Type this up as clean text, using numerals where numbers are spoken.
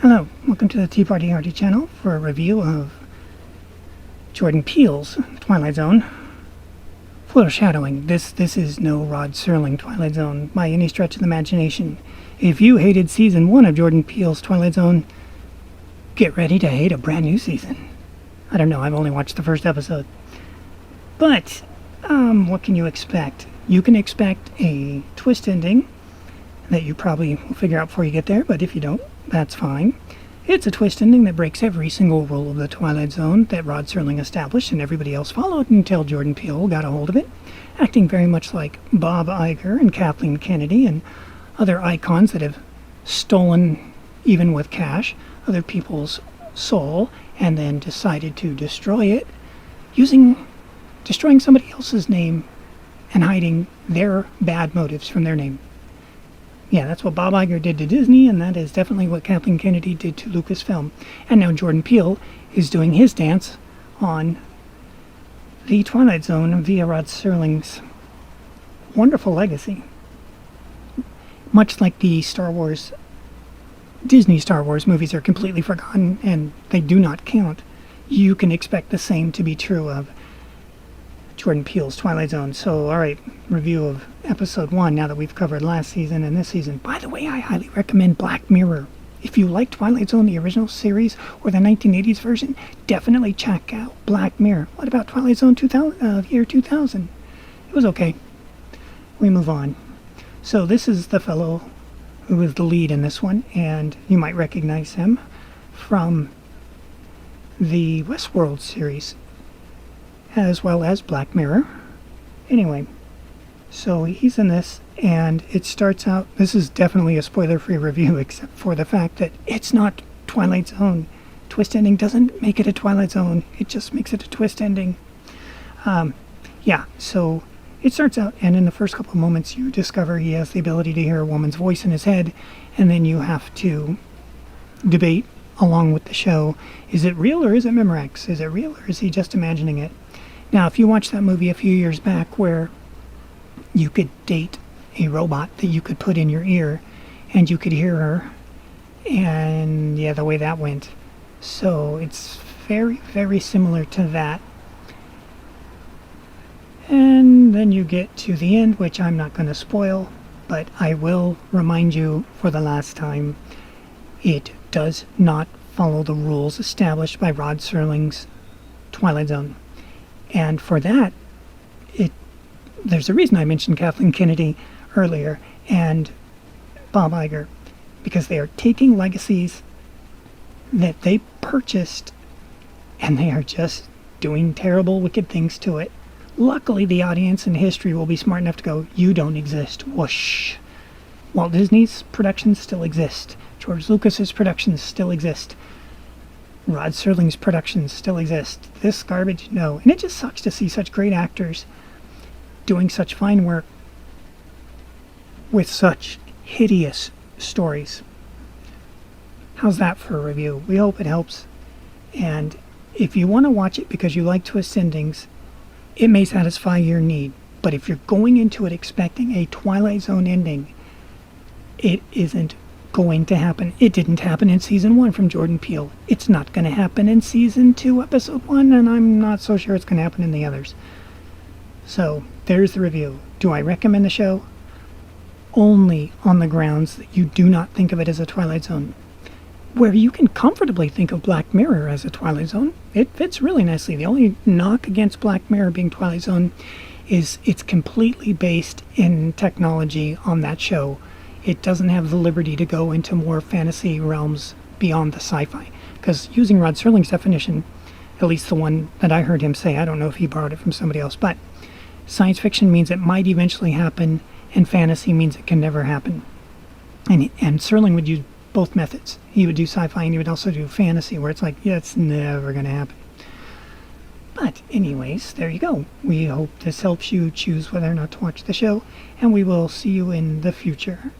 Hello, welcome to the Tea Party Hardy channel for a review of Jordan Peele's Twilight Zone. Foreshadowing, this is no Rod Serling Twilight Zone by any stretch of the imagination. If you hated season 1 of Jordan Peele's Twilight Zone, get ready to hate a brand new season. I don't know, I've only watched the first episode. But, what can you expect? You can expect a twist ending that you probably will figure out before you get there, but if you don't, that's fine. It's a twist ending that breaks every single rule of the Twilight Zone that Rod Serling established and everybody else followed until Jordan Peele got a hold of it, acting very much like Bob Iger and Kathleen Kennedy and other icons that have stolen, even with cash, other people's soul and then decided to destroy it destroying somebody else's name and hiding their bad motives from their name. Yeah, that's what Bob Iger did to Disney, and that is definitely what Kathleen Kennedy did to Lucasfilm. And now Jordan Peele is doing his dance on the Twilight Zone via Rod Serling's wonderful legacy. Much like the Disney Star Wars movies are completely forgotten and they do not count, you can expect the same to be true of Jordan Peele's Twilight Zone. So, alright, review of episode 1 now that we've covered last season and this season. By the way, I highly recommend Black Mirror. If you like Twilight Zone, the original series, or the 1980s version, definitely check out Black Mirror. What about Twilight Zone year 2000? It was okay. We move on. So this is the fellow who is the lead in this one, and you might recognize him from the Westworld series, as well as Black Mirror. Anyway, so he's in this, and it starts out, this is definitely a spoiler-free review, except for the fact that it's not Twilight Zone. Twist ending doesn't make it a Twilight Zone, it just makes it a twist ending. Yeah, so it starts out, and in the first couple of moments you discover he has the ability to hear a woman's voice in his head, and then you have to debate along with the show, is it real or is it Memorex? Is it real or is he just imagining it? Now, if you watched that movie a few years back where you could date a robot that you could put in your ear and you could hear her, and yeah, the way that went. So it's very, very similar to that. And then you get to the end, which I'm not going to spoil, but I will remind you for the last time, it does not follow the rules established by Rod Serling's Twilight Zone. And for that, there's a reason I mentioned Kathleen Kennedy earlier and Bob Iger, because they are taking legacies that they purchased and they are just doing terrible, wicked things to it. Luckily, the audience in history will be smart enough to go, you don't exist, whoosh. Walt Disney's productions still exist. George Lucas's productions still exist. Rod Serling's productions still exist. This garbage, no. And it just sucks to see such great actors doing such fine work with such hideous stories. How's that for a review? We hope it helps. And if you want to watch it because you like twist endings, it may satisfy your need. But if you're going into it expecting a Twilight Zone ending, it isn't going to happen. It didn't happen in season 1 from Jordan Peele. It's not going to happen in season 2, episode 1, and I'm not so sure it's going to happen in the others. So, there's the review. Do I recommend the show? Only on the grounds that you do not think of it as a Twilight Zone. Where you can comfortably think of Black Mirror as a Twilight Zone. It fits really nicely. The only knock against Black Mirror being Twilight Zone is it's completely based in technology on that show. It doesn't have the liberty to go into more fantasy realms beyond the sci-fi. Because using Rod Serling's definition, at least the one that I heard him say, I don't know if he borrowed it from somebody else, but science fiction means it might eventually happen, and fantasy means it can never happen. And Serling would use both methods. He would do sci-fi and he would also do fantasy, where it's like, yeah, it's never going to happen. But anyways, there you go. We hope this helps you choose whether or not to watch the show, and we will see you in the future.